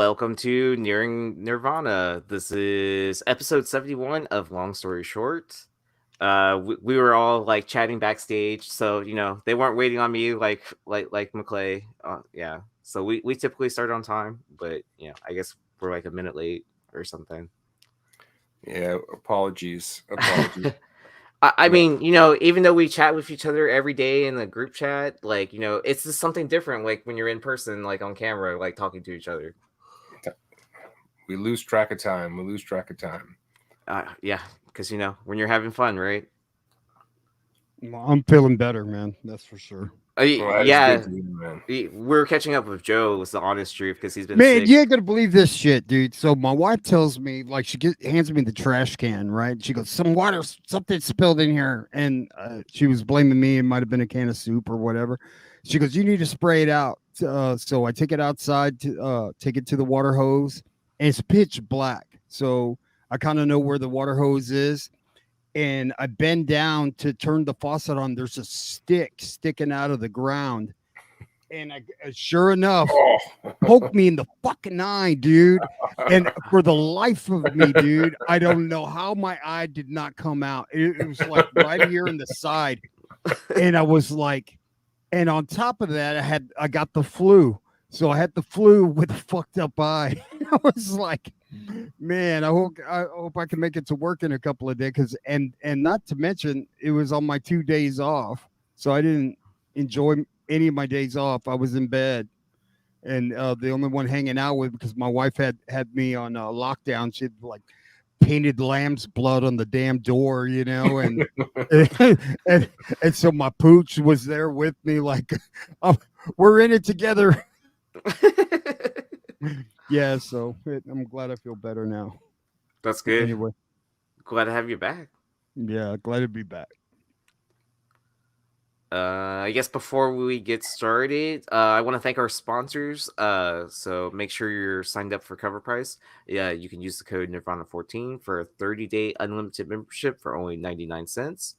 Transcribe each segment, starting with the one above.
Welcome to Nearing Nirvana. This is episode 71 of Long Story Short. We were all like chatting backstage, so they weren't waiting on me like McClay. Yeah, so we typically start on time, but I guess we're like a minute late or something. Yeah, apologies. I Yeah. mean, even though we chat with each other every day in the group chat, like it's just something different. Like when you're in person, like on camera, like talking to each other. We lose track of time. Yeah, because when you're having fun, right? Well, I'm feeling better, man. That's for sure. Well, that is good Yeah, to hear, man. we're catching up with Joe. Was the honest truth because he's been Man, sick. you ain't gonna believe this shit, dude. So my wife tells me, like, hands me the trash can, right? She goes, "Some water, something spilled in here," and she was blaming me. It might have been a can of soup or whatever. She goes, "You need to spray it out." So I take it outside to take it to the water hose, and it's pitch black. So I kind of know where the water hose is, and I bend down to turn the faucet on. There's a stick sticking out of the ground, and sure enough, Oh, poked me in the fucking eye, dude. And for the life of me, dude, I don't know how my eye did not come out. It was like right here in the side, and I was like, and on top of that, I got the flu. So I had the flu with a fucked up eye. I was like, man, I hope I can make it to work in a couple of days. And not to mention, it was on my 2 days off, so I didn't enjoy any of my days off. I was in bed, and the only one hanging out with, because my wife had me on lockdown. She'd like painted lamb's blood on the damn door, and and so my pooch was there with me, like, we're in it together. Yeah, so I'm glad I feel better now. That's good. Anyway, Glad to have you back. yeah, glad to be back. I guess before we get started, I want to thank our sponsors. So make sure you're signed up for Cover Price. Yeah, you can use the code Nirvana14 for a 30-day unlimited membership for only 99 cents.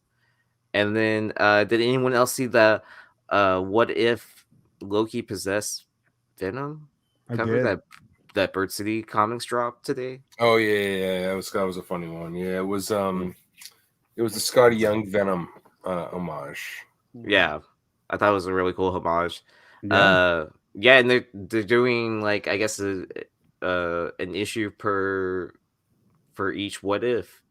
And then, did anyone else see the what if Loki possessed Venom I cover did. that Bird City Comics dropped today? oh yeah. That was a funny one. Yeah, it was the Scotty Young Venom homage. Yeah, I thought it was a really cool homage. Yeah. Yeah, and they're doing like I guess an issue for each what if.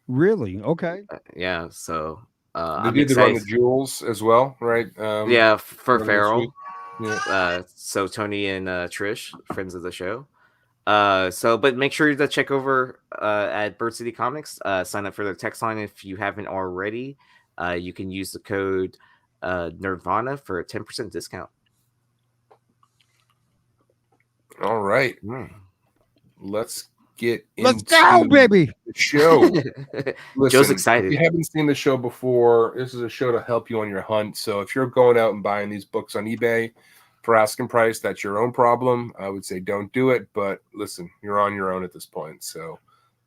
Really? Okay. Yeah, so They I'm did the Run excited. the Jewels as well, right? Yeah, for earlier this week. Farrell. Yeah. So Tony and Trish, friends of the show. But make sure to check over at Bird City Comics. Sign up for their text line if you haven't already. You can use the code Nirvana for a 10% discount. All right. Let's get Let's into go, baby. the show. Joe's Listen, excited. if you haven't seen the show before, this is a show to help you on your hunt. So if you're going out and buying these books on eBay for asking price, that's your own problem. I would say don't do it. But listen, you're on your own at this point. So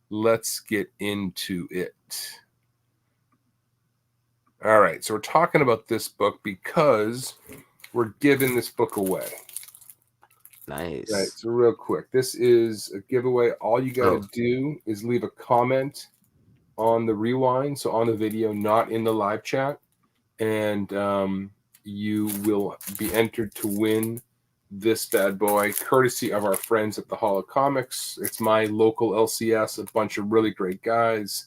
let's get into it. All right. So we're talking about this book because we're giving this book away. Nice. Right. So real quick, this is a giveaway. All you got to do is leave a comment on the rewind, so on the video, not in the live chat, and you will be entered to win this bad boy, courtesy of our friends at the Hall of Comics. It's my local LCS, a bunch of really great guys.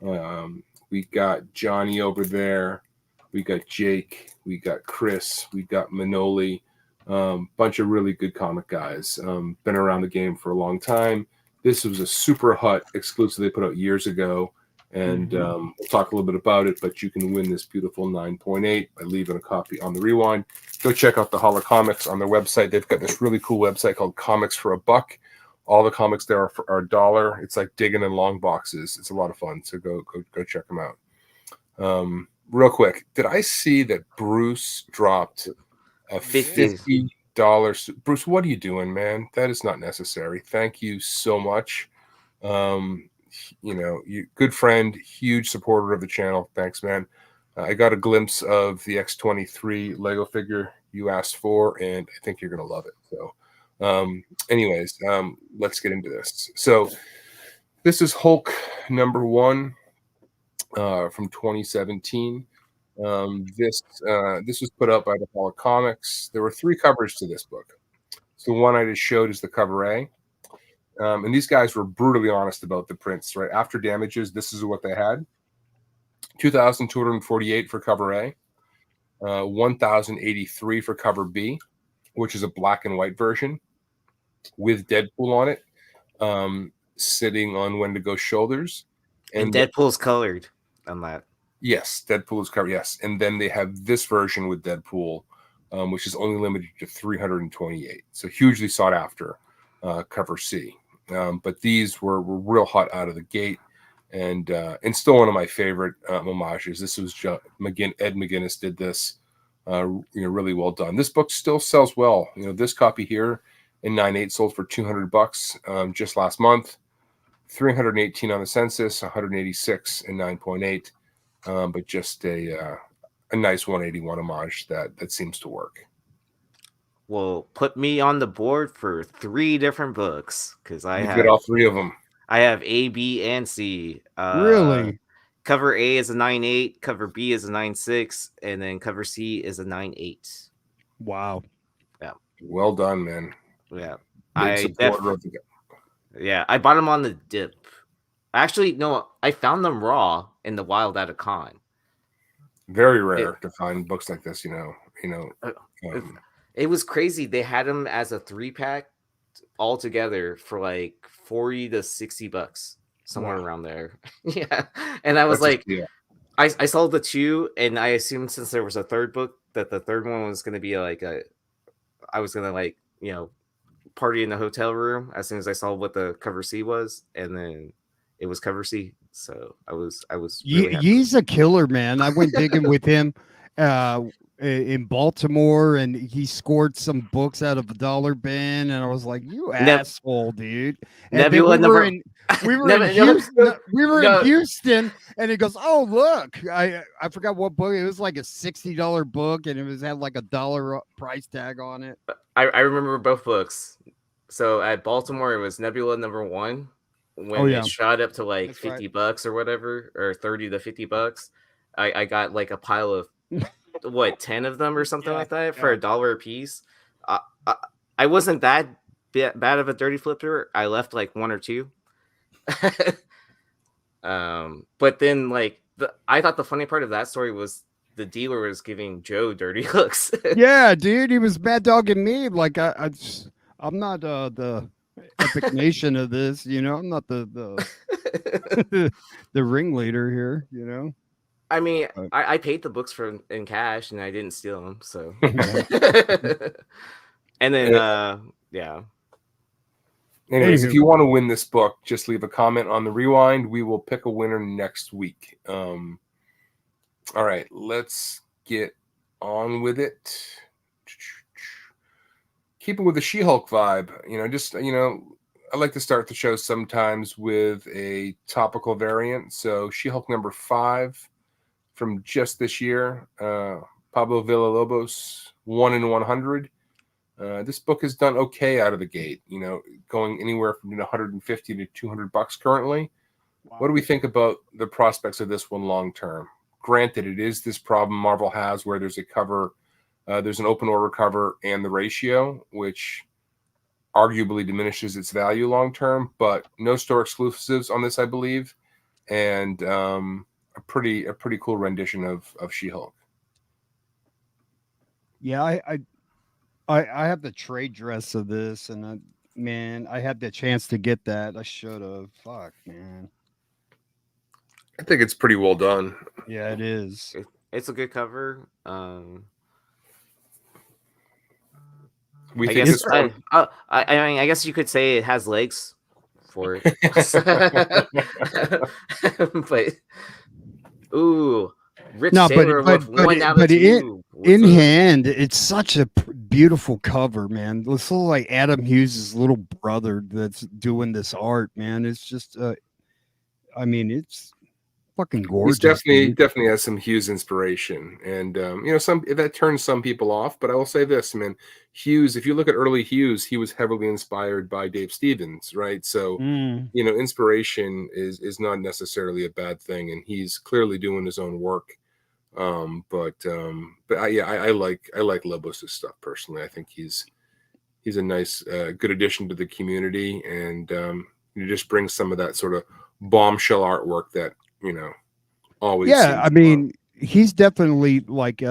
We got Johnny over there. We got Jake. We got Chris. We got Manoli. Bunch of really good comic guys. Been around the game for a long time. This was a super hot exclusive they put out years ago, and we'll talk a little bit about it, but you can win this beautiful 9.8 by leaving a copy on the rewind. Go check out the Hall of Comics on their website. They've got this really cool website called Comics for a Buck. All the comics there are $1. It's like digging in long boxes. It's a lot of fun, so go check them out. Real quick, did I see that Bruce dropped a $50? Bruce, what are you doing, man? That is not necessary. Thank you so much. You good friend, huge supporter of the channel. Thanks, man. I got a glimpse of the X-23 Lego figure you asked for, and I think you're gonna love it. So Anyways, let's get into this. So this is Hulk #1 from 2017. This was put out by the Hall of Comics. There were 3 covers to this book. So the one I just showed is the cover A. And these guys were brutally honest about the prints, right? After damages, this is what they had. 2,248 for cover A, 1,083 for cover B, which is a black and white version with Deadpool on it, sitting on Wendigo's shoulders. And Deadpool's colored on that. Yes, Deadpool is covered. Yes, and then they have this version with Deadpool, which is only limited to 328. So hugely sought after, cover C. But these were real hot out of the gate, and still one of my favorite homages. This was Ed McGuinness did this, really well done. This book still sells well. This copy here in 9/8 sold for $200 just last month. 318 on the census, 186 in 9.8. But just a nice 181 homage that seems to work. Well, put me on the board for 3 different books because I get all 3 of them. I have A, B, and C. Really? Cover A is a 9/8, cover B is a 9/6, and then cover C is a 9/8. Wow. Yeah. Well done, man. Yeah. I bought them on the dip. Actually, no, I found them raw in the wild at a con. Very rare to find books like this, It was crazy. They had them as a 3-pack all together for like $40 to $60, somewhere around there. Yeah. And I was I sold the 2, and I assumed since there was a 3rd book that the 3rd one was going to be I was going to party in the hotel room as soon as I saw what the cover C was, and then it was cover C. So I was really Yee's a killer, man. I went digging with him in Baltimore, and he scored some books out of the dollar bin, and I was like, "You asshole, dude!" And Nebula we were in Houston, and he goes, "Oh, look, I forgot what book it was, like a $60 book, and it had like a $1 price tag on it." I remember both books. So at Baltimore, it was Nebula #1 when it shot up to like $50 or whatever, or 30 to $50. I got like a pile of 10 of them or something like that for $1 a piece. I wasn't that bad of a dirty flipper. I left like 1 or 2. But then I thought the funny part of that story was the dealer was giving Joe dirty looks. Yeah, dude, he was bad dogging me. Like I'm not the Epic Nation of this, I'm not the the ringleader here, I mean, I paid the books in cash, and I didn't steal them. So, and then Anyways, if you want to win this book, just leave a comment on the rewind. We will pick a winner next week. All right, let's get on with it. Keep it with the She-Hulk vibe. I like to start the show sometimes with a topical variant. So She-Hulk #5 from just this year, Pablo Villalobos, 1 in 100. This book has done okay out of the gate, going anywhere from $150 to $200 currently. Wow. What do we think about the prospects of this one long term? Granted, it is this problem Marvel has where there's a cover, there's an open order cover and the ratio, which arguably diminishes its value long term, but no store exclusives on this, I believe, and a pretty cool rendition of She-Hulk. Yeah, I have the trade dress of this, and I had the chance to get that. I should have. Fuck, man. I think it's pretty well done. Yeah, it is. It's a good cover. I guess you could say it has legs for it. But Rich Taylor with 1 out of 2. In hand, it's such a beautiful cover, man. This little like Adam Hughes' little brother that's doing this art, man. It's just, fucking He's gorgeous. definitely has some Hughes inspiration, and some that turns some people off. But I will say this, man, Hughes. If you look at early Hughes, he was heavily inspired by Dave Stevens, right? So inspiration is not necessarily a bad thing, and he's clearly doing his own work. But I like Lobos' stuff personally. I think he's a nice, good addition to the community, and he just brings some of that sort of bombshell artwork that always. Yeah, I mean, he's definitely like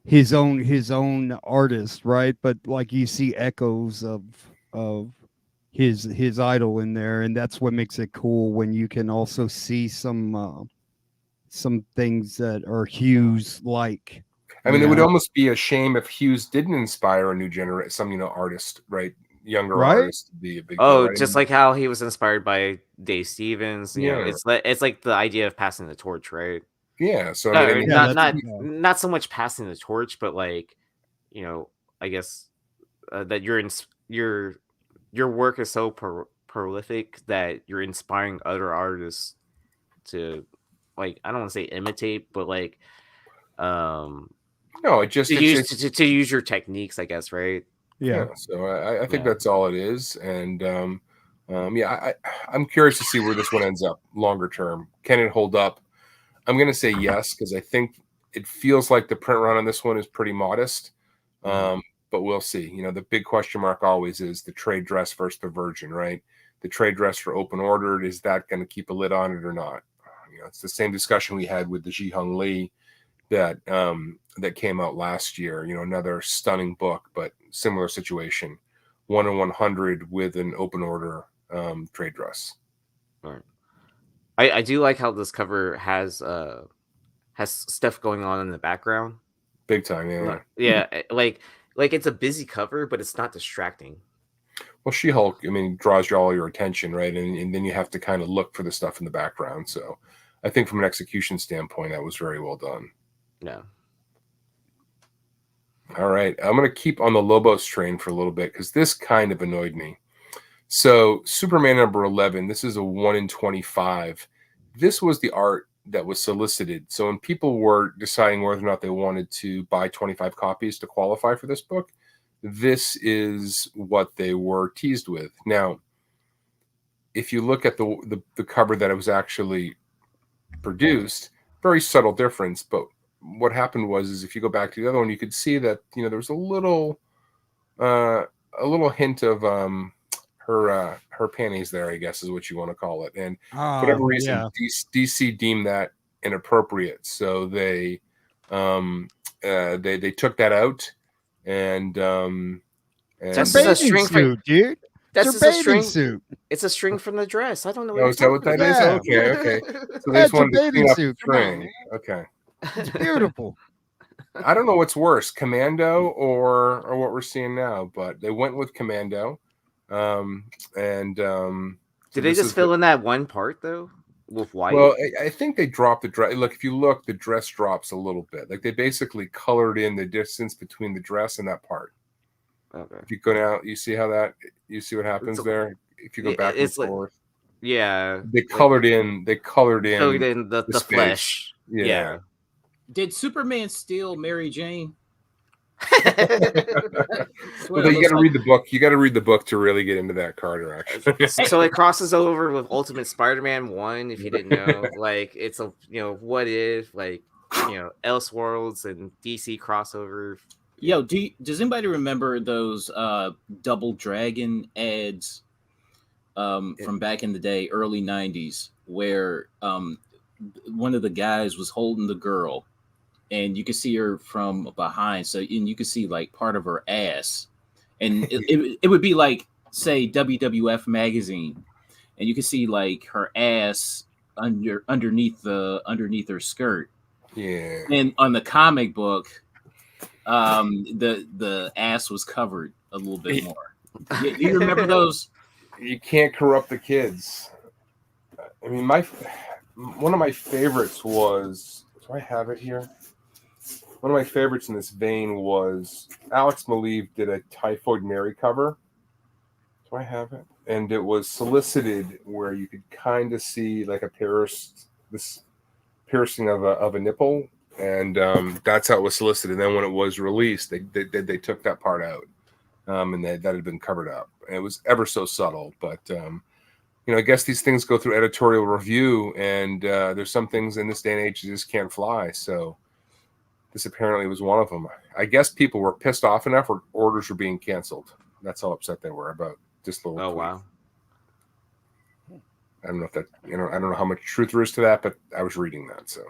his own artist, right? But like you see echoes of his idol in there, and that's what makes it cool when you can also see some things that are Hughes like. I mean, it would almost be a shame if Hughes didn't inspire a new generation, some artist, right? Younger Right? artist to be a big Oh, deal, right? just like how he was inspired by Dave Stevens. Yeah. It's like the idea of passing the torch, right? Yeah. So No, I mean, not so much passing the torch, but like, I guess that your work is so prolific that you're inspiring other artists to, like, I don't want to say imitate, but like, no, it just to use your techniques, I guess, right? Yeah. So I think that's all it is, and I'm curious to see where this one ends up longer term. Can it hold up? I'm going to say yes, because I think it feels like the print run on this one is pretty modest. But we'll see. The big question mark always is the trade dress versus the virgin, right? The trade dress for open ordered, is that going to keep a lid on it or not? It's the same discussion we had with the Ji Hung Lee that came out last year. Another stunning book, but similar situation, 1 in 100 with an open order trade dress. All right. I do like how this cover has stuff going on in the background. Big time, yeah. Yeah, like it's a busy cover, but it's not distracting. Well, She-Hulk, I mean, draws all your attention, right? And then you have to kind of look for the stuff in the background. So I think from an execution standpoint, that was very well done. Yeah. All right. I'm going to keep on the Lobos train for a little bit because this kind of annoyed me. So Superman number 11, this is a 1 in 25. This was the art that was solicited. So when people were deciding whether or not they wanted to buy 25 copies to qualify for this book, this is what they were teased with. Now, if you look at the cover that it was actually produced, very subtle difference. But what happened is if you go back to the other one, you could see that there was a little hint of her panties there, I guess is what you want to call it. And for whatever reason, DC deemed that inappropriate, so they took that out. And that's a string suit, dude. That's just a string suit. It's a string from the dress. I don't know. Is that what that is? Okay. So they just wanted to clean up the string. Okay. It's beautiful. I don't know what's worse, Commando or what we're seeing now, but they went with Commando. Did they just fill in that one part though with white? Well, I think they dropped the dress. Look, if you look, the dress drops a little bit. Like they basically colored in the distance between the dress and that part. Okay. If you go down, you see what happens there. If you go back and forth, they colored in the flesh. Yeah. Did Superman steal Mary Jane? Well, you got to read the book. You got to read the book to really get into that, Carter. Actually, so it crosses over with Ultimate Spider-Man 1. If you didn't know, like it's a what if Elseworlds and DC crossover. Yo, does anybody remember those Double Dragon ads from back in the day, early 90s, where one of the guys was holding the girl and you could see her from behind, and you could see like part of her ass, and it would be like, say, WWF magazine, and you could see like her ass underneath her skirt. Yeah. And on the comic book, the ass was covered a little bit more. Do you remember those? You can't corrupt the kids. I mean, one of my favorites was. Do I have it here? One of my favorites in this vein was Alex Maleev did a Typhoid Mary cover. I have it, and it was solicited where you could kind of see like a pair of this piercing of a nipple, and that's how it was solicited. And then when it was released, they took that part out, and that had been covered up. And it was ever so subtle, but I guess these things go through editorial review, and there's some things in this day and age that just can't fly. So this apparently was one of them. I guess people were pissed off enough, or orders were being canceled. That's how upset they were about this little. Oh tweet. wow. I don't know if that, I don't know how much truth there is to that, but I was reading that. So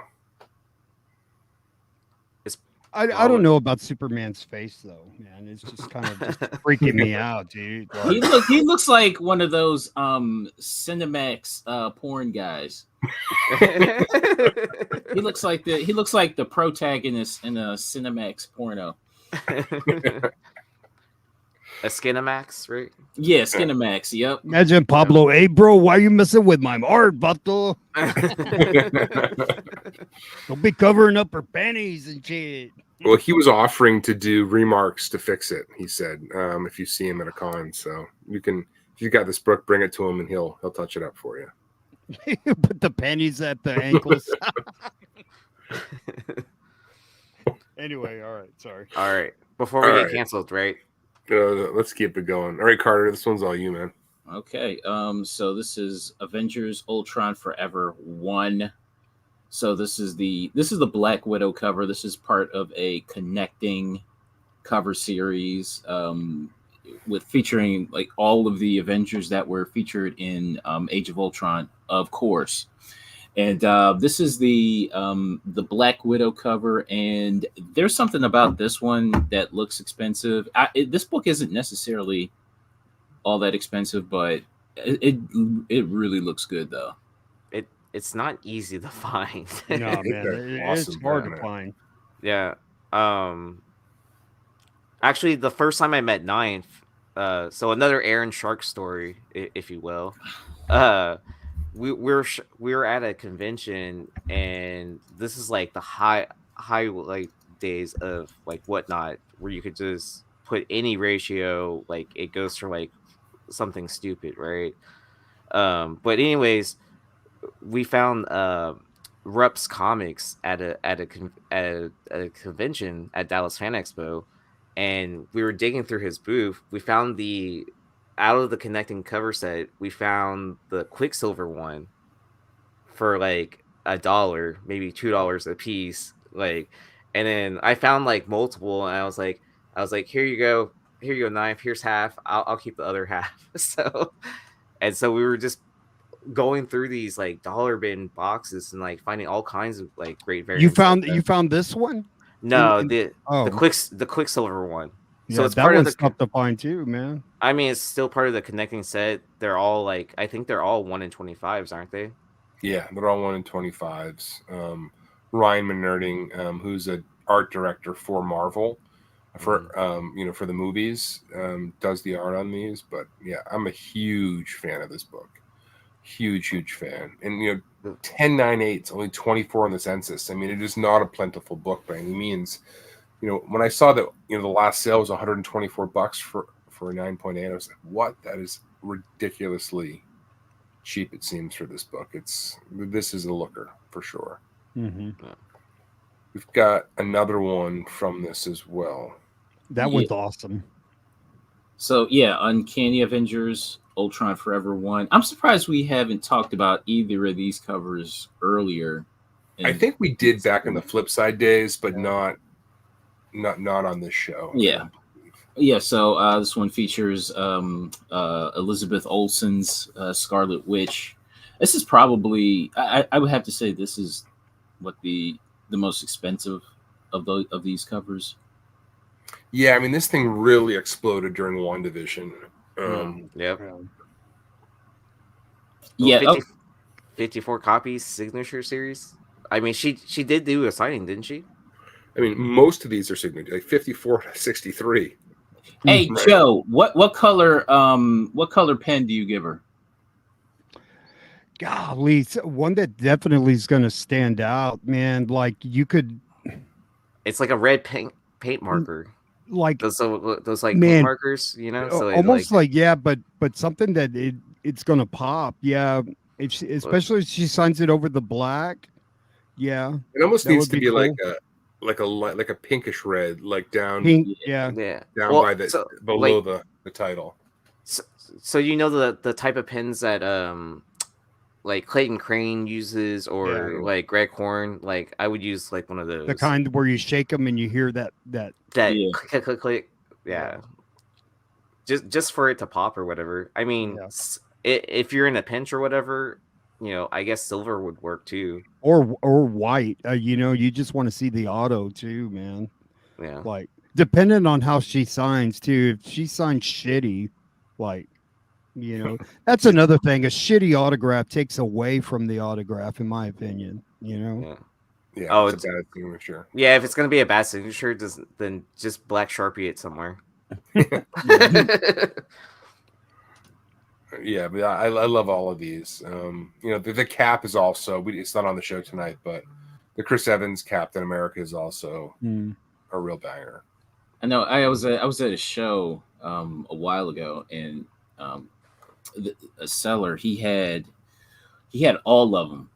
I don't know about Superman's face though, man. It's just kind of just freaking me out, dude. Like, he looks like one of those Cinemax porn guys. He looks like the protagonist in a Cinemax porno. A Skinamax, right? Yeah, Skinemax. Yep. imagine Pablo, hey bro, why you messing with my art, Bato? Don't be covering up her panties and shit. well, he was offering to do remarks to fix it. He said, if you see him at a con, so you can, if you got this book, bring it to him, and he'll touch it up for you. Put the panties at the ankles. Anyway, all right, sorry. All right. Before we get canceled, right? Let's keep it going. All right, Carter, this one's all you, man. Okay. So this is Avengers Ultron Forever 1. So this is the Black Widow cover. This is part of a connecting cover series with featuring like all of the Avengers that were featured in Age of Ultron, of course. And this is the Black Widow cover, and there's something about this one that looks expensive. This book isn't necessarily all that expensive, but it really looks good though. It's not easy to find. No, man, it's hard to find. Yeah. Actually, the first time I met Ninth, so another Aaron Shark story, if you will. We were at a convention, and this is like the high like days of like Whatnot, where you could just put any ratio, like it goes for like something stupid, right? But anyways, we found Rupp's comics at a convention at Dallas Fan Expo, and we were digging through his booth. We found out of the connecting cover set, we found the Quicksilver one for like $1, maybe $2 a piece. Like, and then I found like multiple, and I was like, here you go, Knife. Here's half. I'll keep the other half. So we were just going through these like dollar bin boxes and like finding all kinds of like great variants. You found this one? No, the Quicksilver one. So Yeah, it's that part of one's the. tough to find too, man. I mean, it's still part of the connecting set. They're all like, I think they're all 1 in 25s, aren't they? Yeah, they're all 1 in 25s. Ryan Menerding, who's an art director for Marvel, for for the movies, does the art on these. But yeah, I'm a huge fan of this book. Huge fan. And 10.98, only 24 on the census. I mean, it is not a plentiful book by any means. When I saw that, the last sale was $124 for a 9.8, I was like, what? That is ridiculously cheap, it seems, for this book. This is a looker for sure. Mm-hmm. We've got another one from this as well. That one's awesome. So yeah, Uncanny Avengers Ultron Forever 1. I'm surprised we haven't talked about either of these covers earlier. I think we did back in the Flip Side days, but not on this show. Yeah. So this one features Elizabeth Olsen's Scarlet Witch. This is probably, I would have to say, this is what the most expensive of these covers. Yeah, I mean, this thing really exploded during WandaVision. Yep. Yeah. 54 copies signature series. I mean, she did do a signing, didn't she? I mean, most of these are signature, like 54 to 63. Hey, right. Joe, what color pen do you give her? Golly, one that definitely is going to stand out, man. Like you could. It's like a red paint marker. Like those like paint markers, So almost like but something that it's going to pop. Yeah. Especially if she signs it over the black. Yeah, It almost that needs would to be be cool. like a pinkish red, like down Pink. Yeah. Yeah. down Well, by the so below like the title. so you know the type of pins that like Clayton Crane uses Yeah. or like Greg Horn, like I would use like one of The those. kind where you shake them and you hear that. That Yeah. click click click click. Yeah. Just for it to pop or whatever. I mean, Yeah. if you're in a pinch or whatever, I guess silver would work too. Or white. You just want to see the auto too, man. Yeah. Like depending on how she signs too. If she signs shitty, like that's another thing. A shitty autograph takes away from the autograph, in my opinion. Yeah. Yeah, Oh, it's a bad thing for sure. Yeah, if it's gonna be a bad signature, then just black Sharpie it somewhere. Yeah, but I love all of these. The cap is also it's not on the show tonight, but the Chris Evans Captain America is also a real banger. I know. I was at a show a while ago, and a seller he had all of them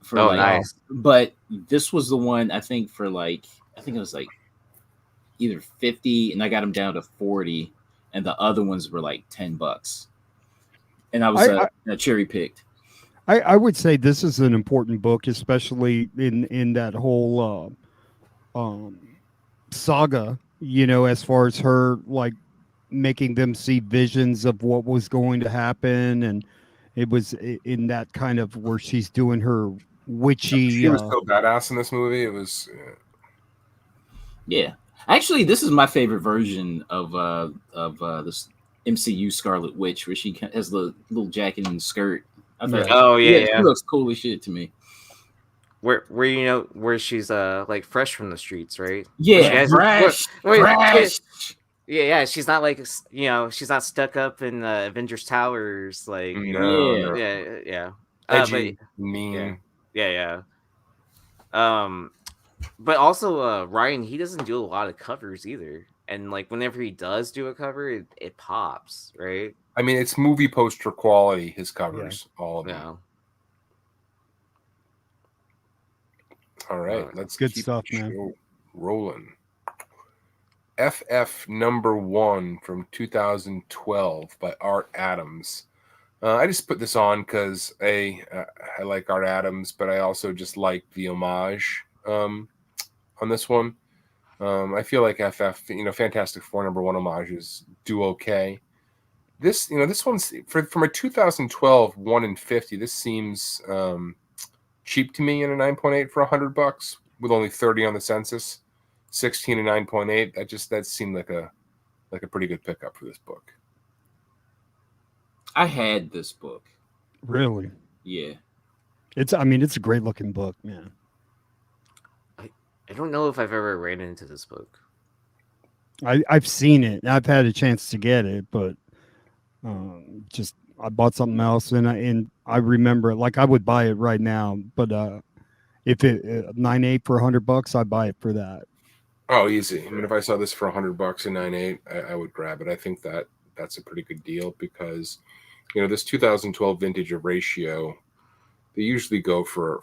for nice. But this was the one I think for I think it was like either 50, and I got them down to 40, and the other ones were like $10. And I was cherry picked. I would say this is an important book, especially in that whole saga. As far as her like making them see visions of what was going to happen, and it was in that kind of where she's doing her witchy. She was so badass in this movie. It was. Yeah, actually, this is my favorite version of this MCU Scarlet Witch, where she has the little jacket and skirt. I thought, yeah. She looks cool as shit to me. Where she's like fresh from the streets, right? Yeah, fresh. Yeah, she's not like she's not stuck up in Avengers Towers, like No. yeah, edgy, mean. Yeah. But also Ryan, he doesn't do a lot of covers either, and like whenever he does do a cover, it pops, right? I mean, it's movie poster quality. His covers, all of them. All right, let's good keep stuff, the show man. Rolling. FF #1 from 2012 by Art Adams. I just put this on because I like Art Adams, but I also just like the homage on this one. I feel like FF, Fantastic Four #1 homages do okay. This one's from a 2012 1 in 50. This seems cheap to me in a 9.8 for $100 with only 30 on the census. 16 and 9.8. That seemed like a pretty good pickup for this book. I had this book. Really? Yeah. It's a great looking book, man. I don't know if I've ever ran into this book. I've seen it. I've had a chance to get it, but just I bought something else, and I remember like I would buy it right now, but if it 9.8 for $100, I'd buy it for that. Oh, easy. I mean, if I saw this for $100 and 9.8, I would grab it. I think that's a pretty good deal because, this 2012 vintage of Ratio, they usually go for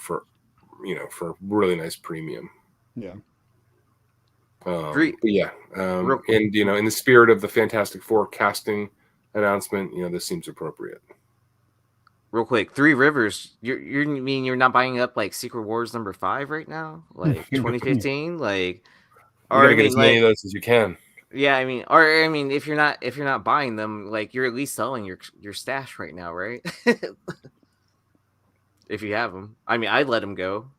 really nice premium. Yeah. But yeah. And in the spirit of the Fantastic Four casting announcement, this seems appropriate. Real quick, Three Rivers. You mean you're not buying up like Secret Wars #5 right now, like 2015, like. Or get as many of those as you can. Yeah, I mean, if you're not buying them, like you're at least selling your stash right now, right? If you have them, I mean, I'd let them go.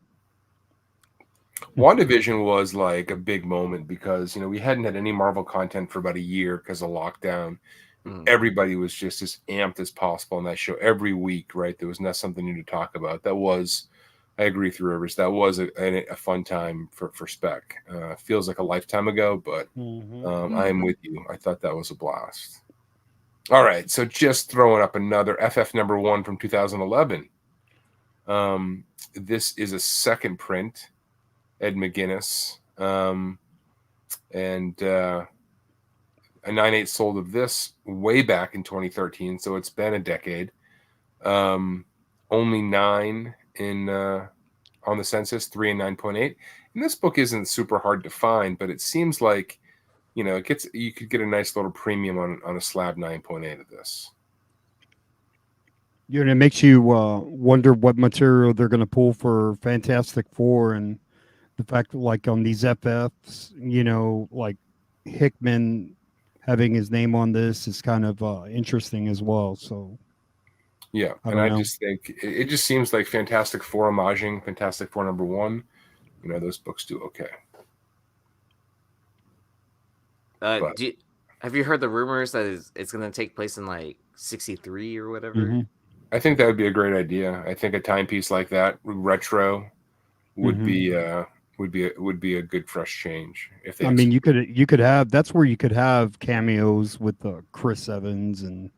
WandaVision was like a big moment because we hadn't had any Marvel content for about a year because of lockdown. Everybody was just as amped as possible on that show every week, right? There was not something new to talk about. I agree, Three Rivers. That was a fun time for Spec. Feels like a lifetime ago, but I am with you. I thought that was a blast. All right, so just throwing up another FF #1 from 2011. This is a second print, Ed McGuinness, and a 9.8 sold of this way back in 2013, so it's been a decade. only 9 in on the census, 3 and 9.8. And this book isn't super hard to find, but it seems like, you know, you could get a nice little premium on a slab 9.8 of this. You know, it makes you wonder what material they're going to pull for Fantastic Four, and the fact that, like, on these FFs, you know, like Hickman having his name on this is kind of interesting as well. So, yeah, I just think it just seems like Fantastic Four homaging Fantastic Four #1. You know, those books do okay. Have you heard the rumors that it's going to take place in like 63 or whatever? Mm-hmm. I think that would be a great idea. I think a timepiece like that, retro, would be a good fresh change. If they, I mean, you could have, that's where you could have cameos with Chris Evans and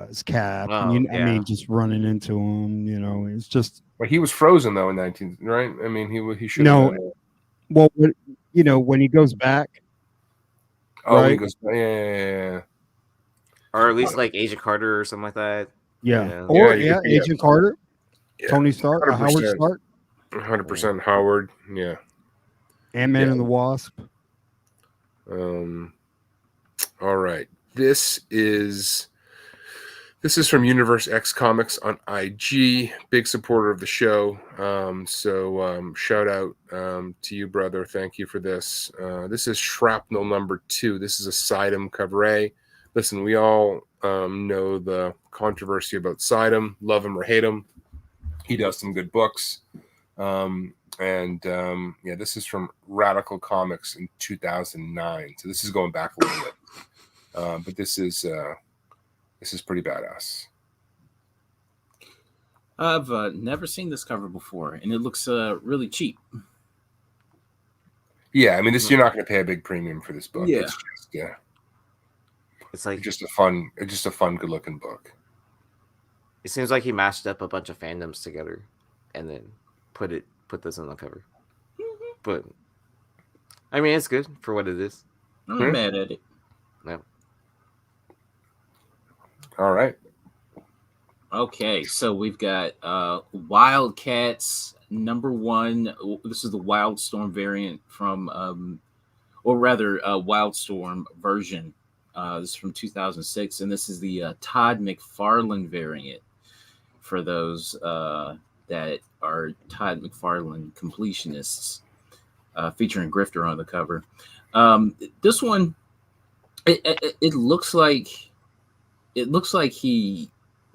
as Cap. Oh, I mean, just running into him. You know, it's just. But he was frozen though in 19, right? I mean, he should. No, well, you know, when he goes back. Oh, right? when he goes, yeah. Or at least like Agent Carter or something like that. Yeah. Or Agent Carter, Tony Stark, 100%. Howard Stark, 100% Howard. Yeah. Ant-Man and the Wasp. All right. This is from Universe X Comics on IG. Big supporter of the show. So shout out to you, brother. Thank you for this. This is Shrapnel #2. This is a Sidem cover A. Listen, we all know the controversy about Sidem. Love him or hate him. He does some good books. This is from Radical Comics in 2009. So this is going back a little bit. But this is pretty badass. I've never seen this cover before, and it looks really cheap. Yeah, I mean, you're not going to pay a big premium for this book. Yeah. It's like just a fun, good looking book. It seems like he mashed up a bunch of fandoms together, and then put this on the cover. But I mean, it's good for what it is. I'm not mad at it. No. All right. Okay, so we've got Wildcats #1. This is the Wildstorm variant from, or rather, Wildstorm version. This is from 2006, and this is the Todd McFarlane variant for those that are Todd McFarlane completionists, featuring Grifter on the cover. This one, it looks like he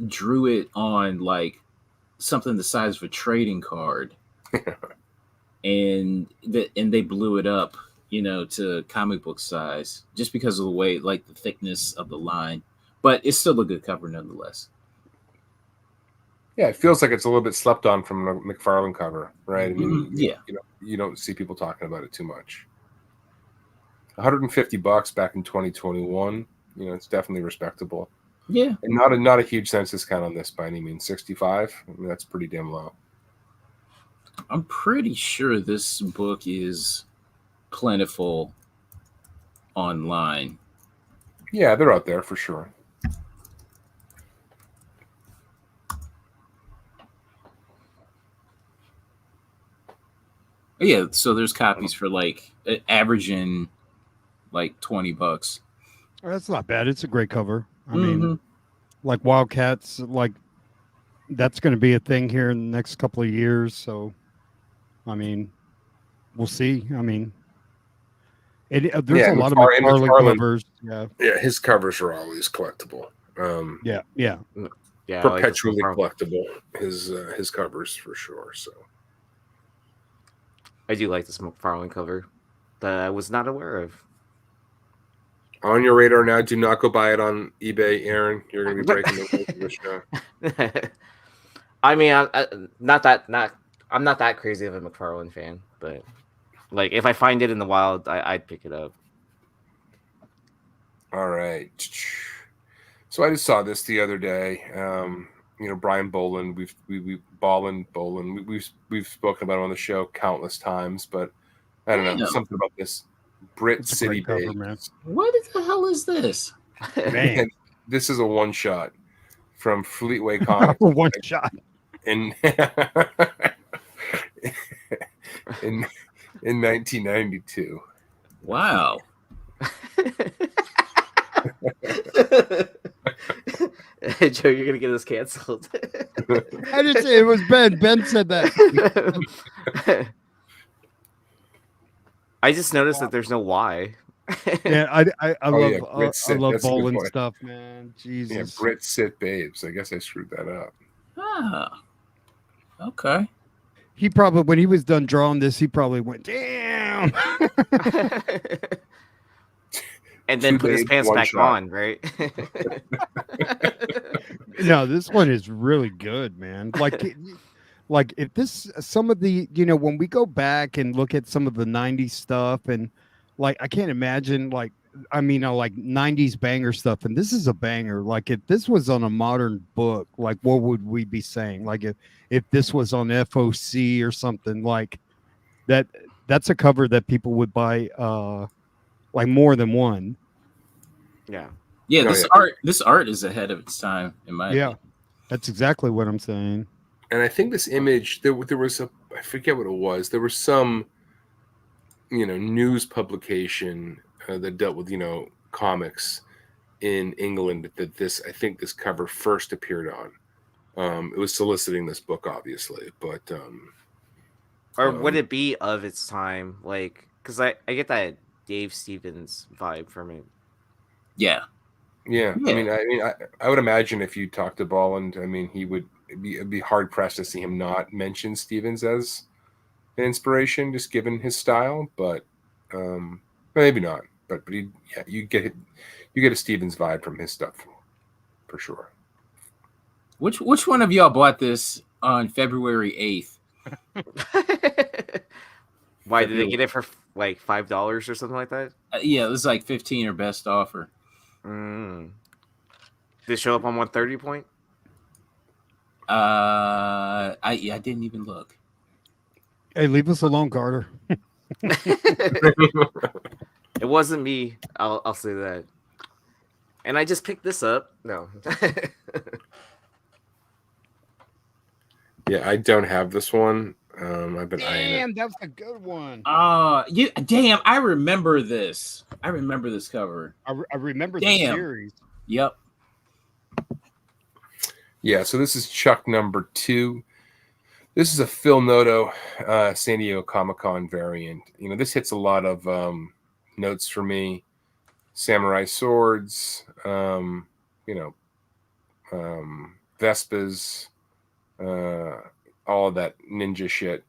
drew it on like something the size of a trading card, and they blew it up, you know, to comic book size just because of the way, like the thickness of the line. But it's still a good cover nonetheless. Yeah, it feels like it's a little bit slept on from the McFarlane cover, right? I mean, yeah, you don't see people talking about it too much. $150 back in 2021. You know, it's definitely respectable. Yeah, and not a huge census count on this by any means. 65. I mean, that's pretty damn low. I'm pretty sure this book is plentiful online. Yeah, they're out there for sure. Yeah, so there's copies for like averaging like $20. That's not bad. It's a great cover. I mean, like Wildcats, like that's going to be a thing here in the next couple of years. So, I mean, we'll see. I mean, there's a lot of McFarlane covers. Yeah, his covers are always collectible. Yeah, perpetually collectible. His covers for sure. So, I do like this McFarlane cover that I was not aware of. On your radar now. Do not go buy it on eBay, Aaron. You're going to be breaking the rules of the show. I mean, I'm not that crazy of a McFarlane fan, but like if I find it in the wild, I'd pick it up. All right. So I just saw this the other day. You know, Brian Boland. We've spoken about it on the show countless times, but I don't know something about this. Brit City Babes. What the hell is this? Man, this is a one shot from Fleetway Comics. One shot. In in 1992. Wow. Joe, you're gonna get us canceled. I just say it was Ben. Ben said that. I just noticed that there's no Y. Yeah, I Oh, love yeah, Brit I Sit. love That's a good bowling point. stuff, man. Yeah, Jesus. Brit Sit Babes. I guess I screwed that up. Ah. Okay. He probably, when he was done drawing this, he probably went, damn. And then Two put his babes, pants one back shot. on, right? No, this one is really good, man. Like if this, some of the, when we go back and look at some of the 90s stuff, and like I can't imagine, like, I mean, like 90s banger stuff, and this is a banger. Like if this was on a modern book, like what would we be saying? Like if this was on FOC or something like that, that's a cover that people would buy like more than one. Yeah. Yeah, No, this yeah. art is ahead of its time, in my Yeah, opinion. that's exactly what I'm saying. And I think this image, there was I forget what it was. There was some, news publication that dealt with, comics in England that I think this cover first appeared on. It was soliciting this book, obviously, but Or would it be of its time? Like, because I get that Dave Stevens vibe from it. Yeah. yeah. Yeah. I would imagine if you talked to Bolland, it'd be hard pressed to see him not mention Stevens as an inspiration, just given his style. But maybe not. But you get a Stevens vibe from his stuff for sure. Which one of y'all bought this on February 8th? Why did they get it for like $5 or something like that? Yeah, it was like 15 or best offer. Did it show up on 130 point? I didn't even look. Hey, leave us alone, Carter. It wasn't me. I'll say that. And I just picked this up. No. Yeah, I don't have this one. I've been eyeing it. Damn, that was a good one. Damn, I remember this. I remember this cover. I remember the Damn. series. Yep. Yeah, so this is Chuck number 2. This is a Phil Noto San Diego Comic-Con variant. This hits a lot of notes for me. Samurai swords, Vespas, all of that ninja shit.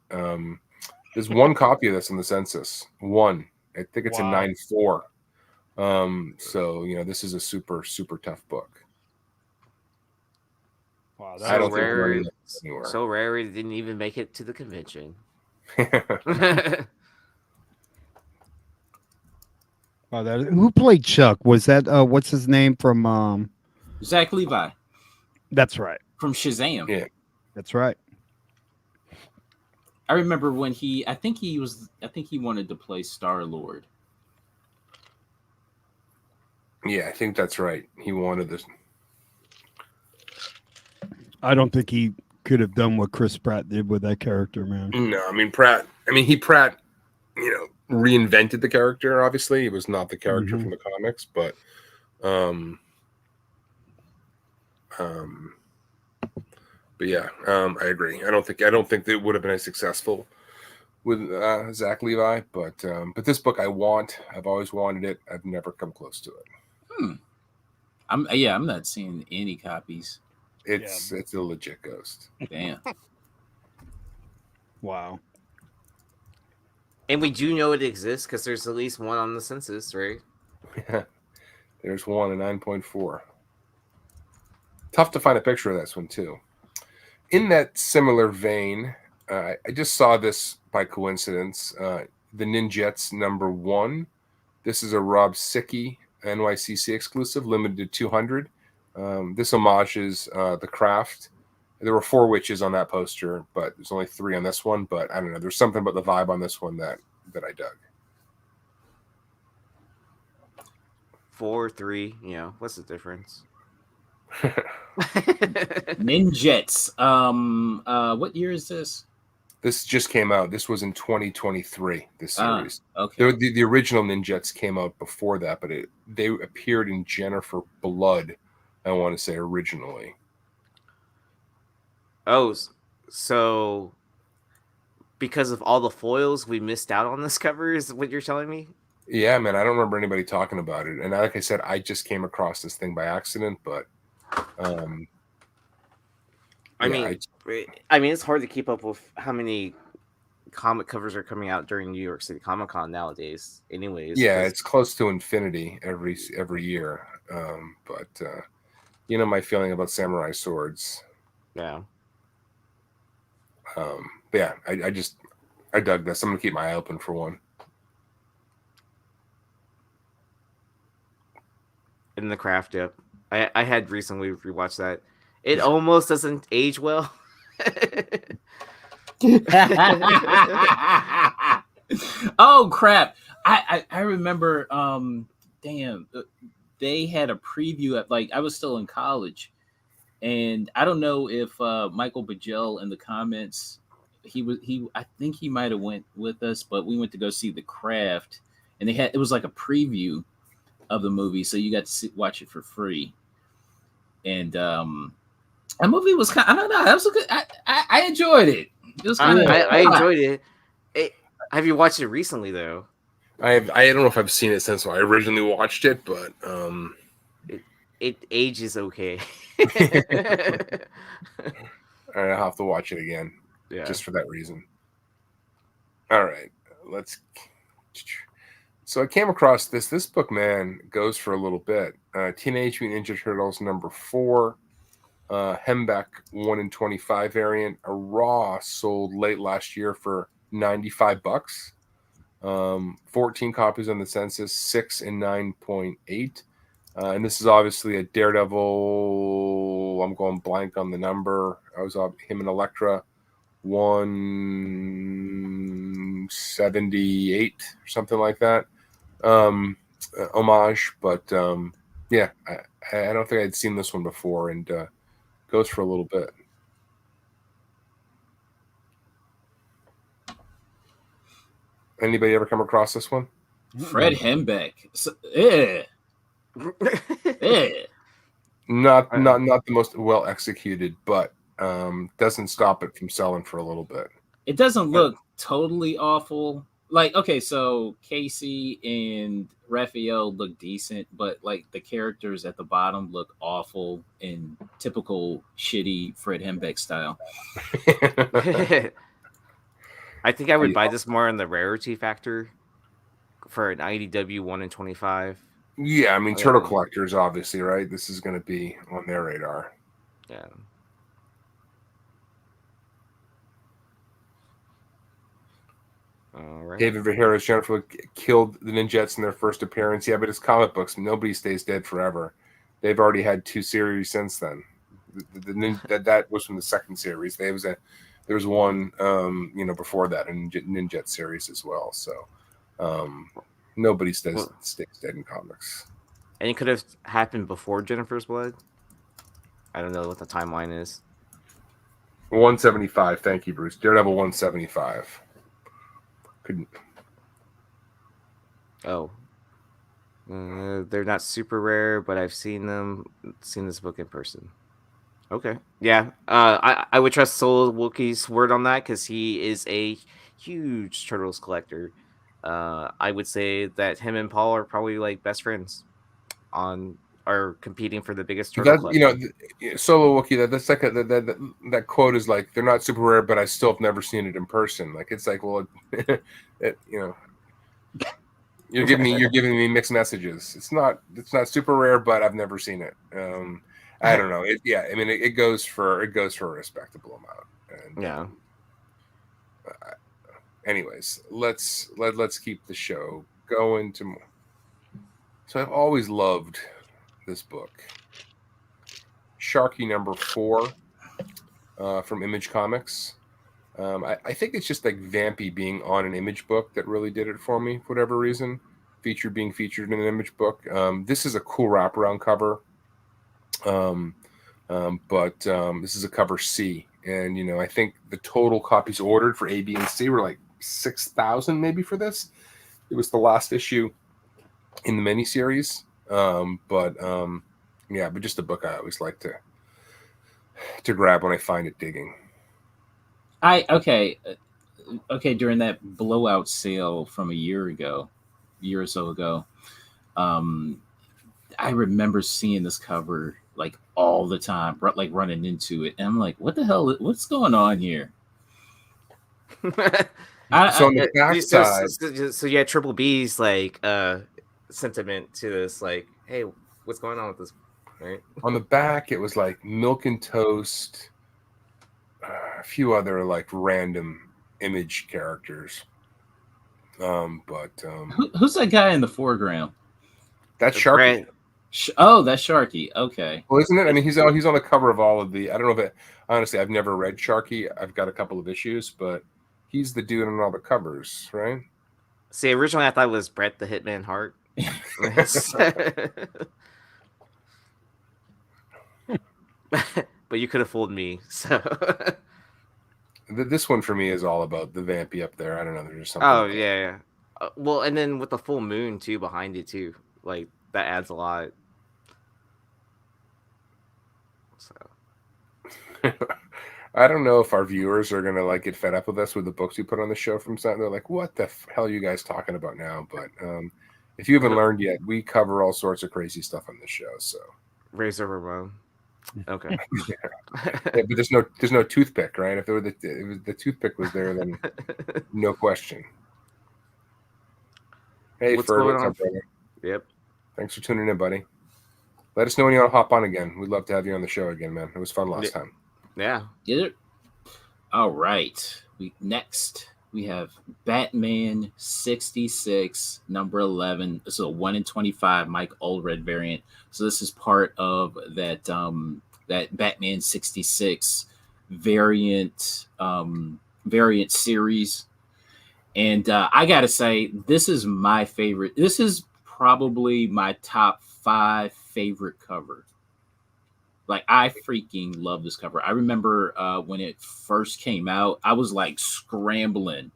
There's one copy of this in the census. One. I think it's a 9.4. So this is a super, super tough book. Wow, I don't rare, think anywhere. so rare it didn't even make it to the convention. Wow, who played Chuck? Was that what's his name from Zach Levi That's right. from Shazam. Yeah. That's right. I remember when I think he wanted to play Star-Lord. Yeah, I think that's right. He wanted this. I don't think he could have done what Chris Pratt did with that character, man. No, Pratt, reinvented the character. Obviously, it was not the character from the comics, but yeah, I agree. I don't think that it would have been as successful with Zach Levi, but this book I've always wanted it. I've never come close to it. I'm not seeing any copies. It's a legit ghost. Damn. Wow. And we do know it exists because there's at least one on the census, right? Yeah. There's one, a 9.4. Tough to find a picture of this one, too. In that similar vein, I just saw this by coincidence. The Ninjets number 1. This is a Rob Sickie NYCC exclusive, limited to 200. This homages The Craft. There were 4 witches on that poster, but there's only 3 on this one. But I don't know. There's something about the vibe on this one that I dug. 4, 3. What's the difference? Ninjets. What year is this? This just came out. This was in 2023. This series. Okay. The original Ninjets came out before that, but they appeared in Jennifer Blood. I want to say originally. Oh, so because of all the foils, we missed out on this cover. Is what you're telling me? Yeah, man. I don't remember anybody talking about it. And like I said, I just came across this thing by accident. But I mean, it's hard to keep up with how many comic covers are coming out during New York City Comic Con nowadays. Anyways, yeah, it's close to infinity every year. But you know my feeling about samurai swords. Yeah. But yeah, I dug this. I'm gonna keep my eye open for one. In the Craft, yep. I had recently rewatched that. It almost doesn't age well. Oh crap! I remember. Damn, they had a preview at I was still in college, and I don't know if Michael Bajel in the comments. I think he might have went with us, but we went to go see The Craft, and it was like a preview of the movie, so you got to watch it for free. And that movie was kind. I don't know. That was a good. I enjoyed it. It was kind of. I enjoyed it. Have you watched it recently though? I don't know if I've seen it since I originally watched it, but it ages okay. All right, I'll have to watch it again. Yeah. Just for that reason. All right, let's. So I came across this book, man, goes for a little bit. Teenage Mutant Ninja Turtles #4, Hembeck 1 in 25 variant. A raw sold late last year for $95. 14 copies on the census, 6 in 9.8. And this is obviously a Daredevil. I'm going blank on the number. I was him and Elektra 178 or something like that. Homage, but yeah, I don't think I'd seen this one before, and goes for a little bit. Anybody ever come across this one? Fred Hembeck. Yeah. Not the most well executed, but doesn't stop it from selling for a little bit. It doesn't look totally awful. Okay, so Casey and Raphael look decent, but the characters at the bottom look awful in typical shitty Fred Hembeck style. I think I would buy this more on the rarity factor for an IDW 1 in 25. Yeah, I mean, Turtle collectors, obviously, right? This is going to be on their radar. Yeah. All right. David Verheira's Jennifer killed the Ninjets in their first appearance. Yeah, but it's comic books. Nobody stays dead forever. They've already had 2 series since then. That was from the second series. There was one, before that, a Ninjet series as well. So nobody stays dead in comics. And it could have happened before Jennifer's Blood. I don't know what the timeline is. 175. Thank you, Bruce. Daredevil 175. Couldn't. Oh. They're not super rare, but I've seen this book in person. Okay. Yeah. I would trust Solo Wookie's word on that because he is a huge Turtles collector. I would say that him and Paul are probably best friends are competing for the biggest turtle collection. Solo Wookie, that's that quote is they're not super rare, but I still have never seen it in person. It's well, you're giving me mixed messages. It's not super rare, but I've never seen it. I don't know. It goes for a respectable amount. And, yeah. Anyways, let's keep the show going to more. So I've always loved this book, Sharky #4, from Image Comics. I think it's just Vampy being on an Image book that really did it for me for whatever reason. Being featured in an Image book. This is a cool wraparound cover. But this is a cover C, and I think the total copies ordered for A, B, and C were like 6,000 maybe for this. It was the last issue in the miniseries, but just a book I always like to grab when I find it digging. Okay, during that blowout sale from a year or so ago, I remember seeing this cover like all the time, like running into it, and I'm like, what the hell, what's going on here? So on the back side, so you had Triple B's like sentiment to this, like, hey, what's going on with this, right? On the back, it was like Milk and Toast, a few other like random image characters. Who's that guy in the foreground? That's Sharky. Oh, that's Sharky. Okay. Well, isn't it? I mean, he's on the cover of all of the. I don't know if it. Honestly, I've never read Sharky. I've got a couple of issues, but he's the dude on all the covers, right? See, originally I thought it was Bret the Hitman Hart. But you could have fooled me. So this one for me is all about the vampy up there. I don't know. There's just something. Oh yeah. Well, and then with the full moon too behind it too, like that adds a lot. So I don't know if our viewers are gonna like get fed up with us with the books we put on the show from something. They're like, "What the hell are you guys talking about now?" But if you haven't learned yet, we cover all sorts of crazy stuff on the show. So Razor Ramon. Okay. Yeah, but there's no toothpick, right? If there were the toothpick was there, then no question. Hey, What's Ferg, going what's on? up, brother? Yep. Thanks for tuning in, buddy. Let us know when you want to hop on again. We'd love to have you on the show again, man. It was fun last time. Yeah. All right. Next we have Batman 66 number 11. This is a 1/25 Mike Allred variant. So this is part of that that Batman 66 variant series. And I gotta say, this is my favorite. This is probably my top 5 favorite cover. Like, I freaking love this cover. I remember when it first came out, I was like scrambling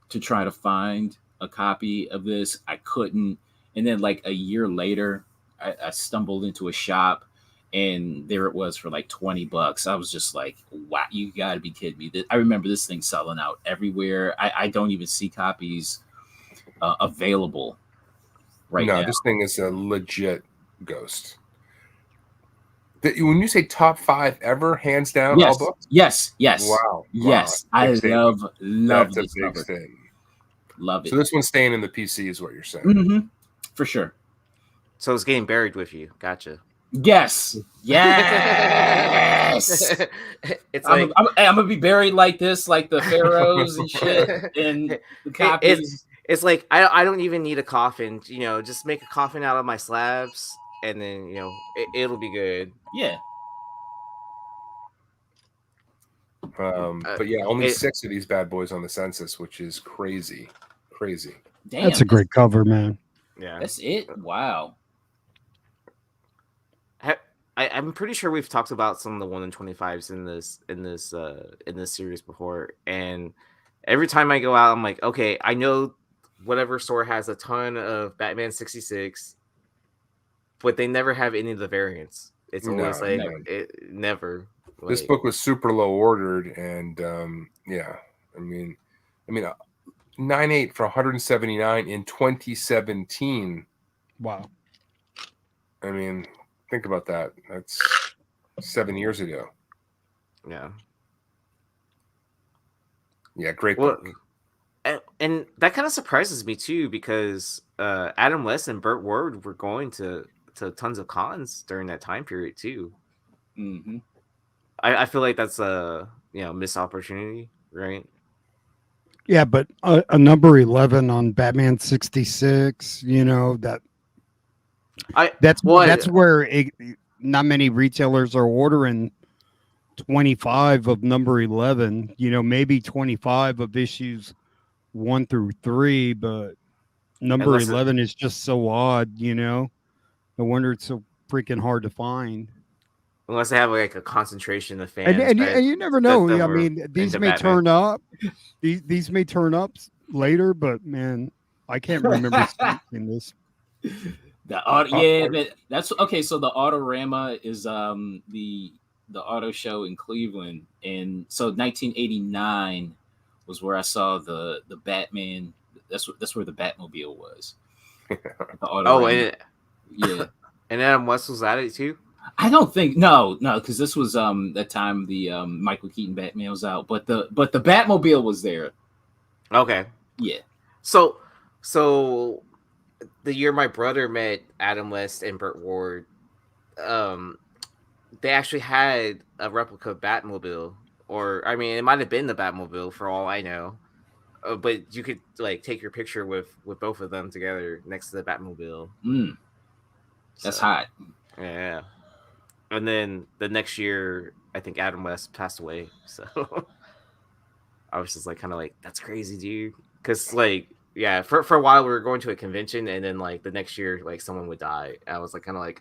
to try to find a copy of this. I couldn't. And then like a year later, I stumbled into a shop and there it was for like $20. I was just like, wow, you gotta be kidding me. I remember this thing selling out everywhere. I don't even see copies available right now. No, this thing is a legit ghost. When you say top 5 ever, hands down, yes, all books? Yes. Wow. Yes. I love That's this a big cover. thing. Love it. So this one's staying in the PC is what you're saying. Mm-hmm. For sure. So it's getting buried with you. Gotcha. Yes. Yes. It's I'm gonna be buried like this, like the pharaohs and shit. And the copies. It's like I don't even need a coffin. Just make a coffin out of my slabs, and then it'll be good. Yeah. But yeah, only 6 of these bad boys on the census, which is crazy. Damn, that's a great cover, man. Yeah, that's it. Wow. I'm pretty sure we've talked about some of the 1/25s in this series before, and every time I go out, I'm like, okay, I know whatever store has a ton of Batman 66, but they never have any of the variants. It's always never. This book was super low ordered, and yeah, I mean, 9.8 for 179 in 2017. Wow. I mean, think about that. That's 7 years ago. Yeah, great book. And that kind of surprises me too, because Adam West and Burt Ward were going to tons of cons during that time period too. Mm-hmm. I feel like that's a missed opportunity, right? Yeah, but a number 11 on Batman 66, that's where not many retailers are ordering 25 of number 11. Maybe 25 of issues 1 through 3, but number 11 is just so odd. No wonder it's so freaking hard to find. unless they have like a concentration of fans. And you never know. that I were mean, these into may Batman. turn up. These may turn up later, but man, I can't remember seeing this. That's okay. So the Autorama is the auto show in Cleveland, and so 1989 was where I saw the Batman. That's where the Batmobile was. The Oh, Autorama. and Yeah. and Adam West was at it too. I don't think no, because this was that time the Michael Keaton Batman was out, but the Batmobile was there. Okay. Yeah. So the year my brother met Adam West and Burt Ward, they actually had a replica Batmobile, or I mean, it might have been the Batmobile for all I know. But you could like take your picture with both of them together next to the Batmobile. That's hot. Yeah. And then the next year, I think Adam West passed away. So I was just like, kind of like, that's crazy, dude. Because like, yeah, for a while we were going to a convention, and then like the next year, like someone would die. I was like, kind of like,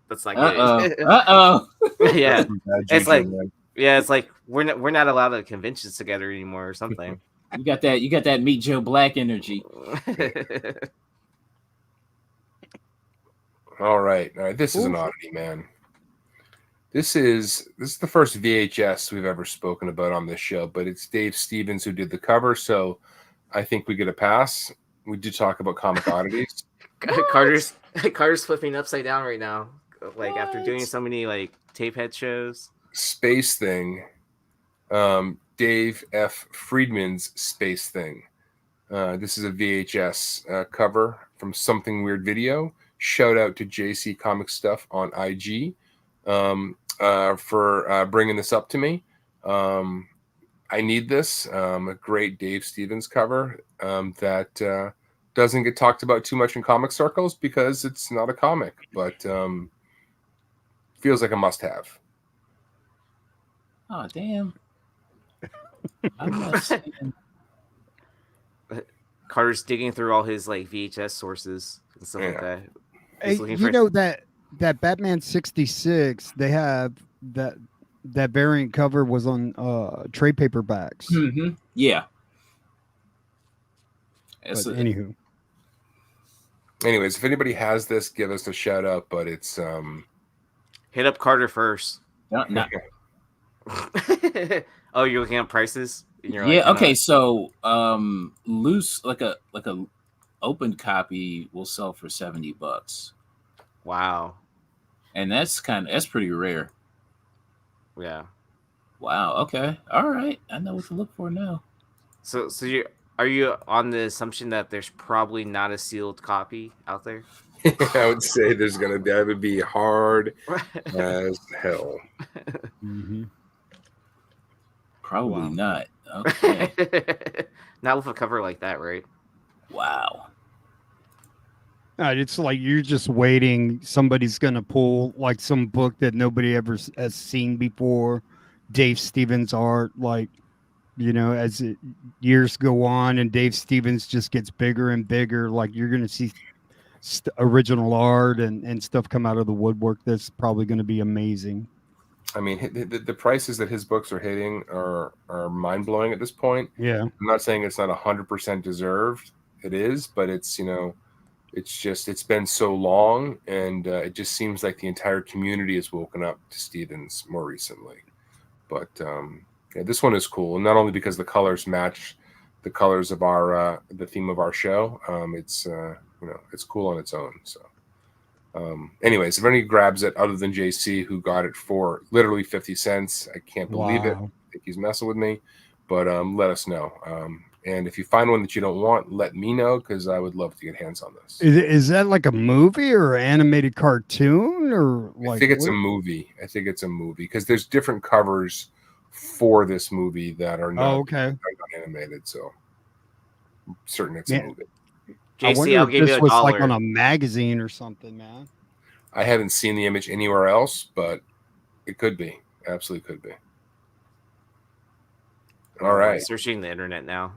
that's not good. Yeah, it's like, yeah, it's like we're not allowed at conventions together anymore or something. You got that Meet Joe Black energy. All right. This is an oddity, man. This is the first VHS we've ever spoken about on this show, but it's Dave Stevens who did the cover, so I think we get a pass. We did talk about comic oddities. Carter's flipping upside down right now, like after doing so many like tape head shows. Space Thing. Dave F. Friedman's Space Thing. This is a VHS cover from Something Weird Video. Shout out to JC Comic Stuff on IG for bringing this up to me. I need this. A great Dave Stevens cover that doesn't get talked about too much in comic circles because it's not a comic, but feels like a must-have. Oh, damn. Carter's digging through all his like VHS sources and stuff like that. You know that Batman 66, they have that variant cover was on trade paperbacks. Mm-hmm. Yeah. Anywho. Anyways, if anybody has this, give us a shout out. But it's hit up Carter first. No. Oh, you're looking at prices? Yeah. Like, okay. So, loose like a opened copy will sell for $70. Wow. And that's pretty rare. Yeah. Wow. Okay. All right. I know what to look for now. So are you on the assumption that there's probably not a sealed copy out there? I would say that would be hard as hell. Mm-hmm. Probably not. Okay. Not with a cover like that, right? Wow. It's like you're just waiting. Somebody's gonna pull like some book that nobody ever has seen before. Dave Stevens art, like, you know, as years go on and Dave Stevens just gets bigger and bigger, like you're gonna see original art and stuff come out of the woodwork. That's probably going to be amazing. I mean, the prices that his books are hitting are mind blowing at this point. Yeah, I'm not saying it's not 100% deserved. It is, but it's, you know, it's been so long, and it just seems like the entire community has woken up to Stevens more recently. But yeah, this one is cool, and not only because the colors match the colors of our the theme of our show. It's you know, it's cool on its own. So, anyways, if anybody grabs it other than JC, who got it for literally 50 cents, I can't believe it. I think he's messing with me, but let us know. And if you find one that you don't want, let me know, because I would love to get hands on this. Is that like a movie or an animated cartoon, or like? I think it's a movie. I think it's a movie because there's different covers for this movie that are not, not animated. So I'm certain it's a movie. JC, I'll give you $1. Was like on a magazine or something, man. I haven't seen the image anywhere else, but it could be. Absolutely could be. All right. I'm searching the internet now.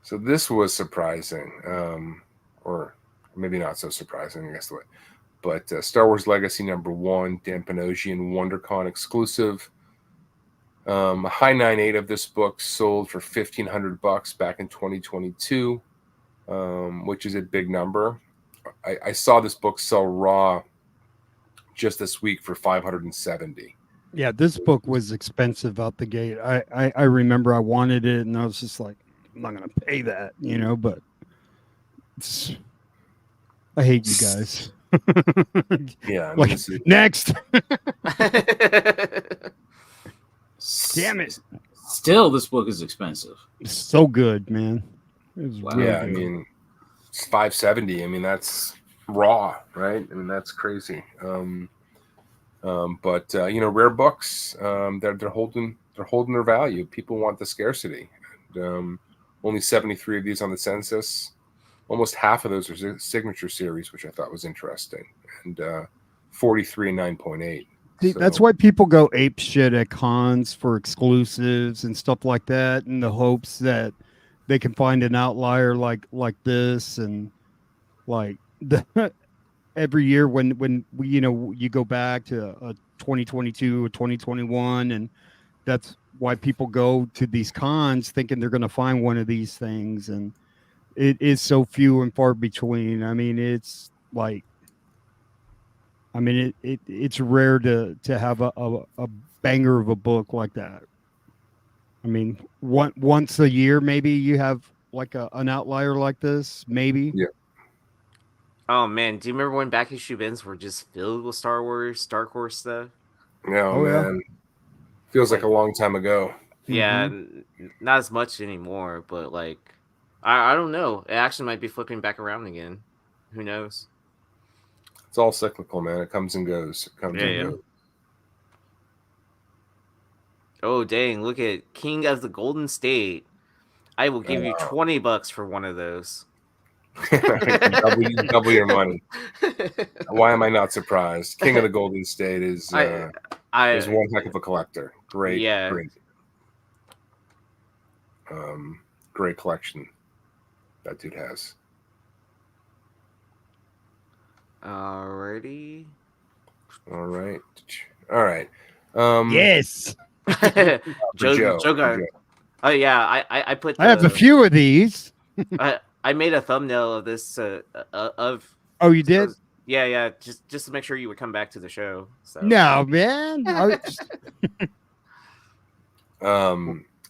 So this was surprising, or maybe not so surprising, I guess the way. But Star Wars Legacy #1, Dan Panosian, WonderCon exclusive. A high 9.8 of this book sold for $1,500 back in 2022, which is a big number. I saw this book sell raw just this week for $570. Yeah, this book was expensive out the gate. I remember I wanted it, and I was just like, I'm not gonna pay that, but I hate you guys. Yeah, I mean, like next. Damn it! Still, this book is expensive. It's so good, man. It was really yeah, good. I mean, it's $570. I mean, that's raw, right? I mean, that's crazy. But rare books, they're holding their value. People want the scarcity. And, only 73 of these on the census. Almost half of those are signature series, which I thought was interesting. And 43 and 9.8. See, that's why people go ape shit at cons for exclusives and stuff like that, in the hopes that they can find an outlier like this, and like every year when you go back to a 2022 or 2021, and that's why people go to these cons thinking they're going to find one of these things, and it is so few and far between. I mean, it's like, it's rare to have a banger of a book like that. I mean, once a year, maybe you have like an outlier like this, maybe. Yeah. Oh man, do you remember when back issue bins were just filled with Star Wars, Dark Horse stuff? Oh man, feels like a long time ago. Yeah, not as much anymore, but like, I don't know. It actually might be flipping back around again. Who knows? It's all cyclical, man. It comes and goes. It comes and goes. Oh dang! Look at King of the Golden State. I will give you $20 for one of those. double your money. Why am I not surprised? King of the Golden State is one heck of a collector. Great, great collection that dude has. Alrighty. All right. Yes. Joe got. Oh yeah, I put. I have a few of these. I made a thumbnail of this of. Oh, you did? Yeah. Just to make sure you would come back to the show. So. No, man.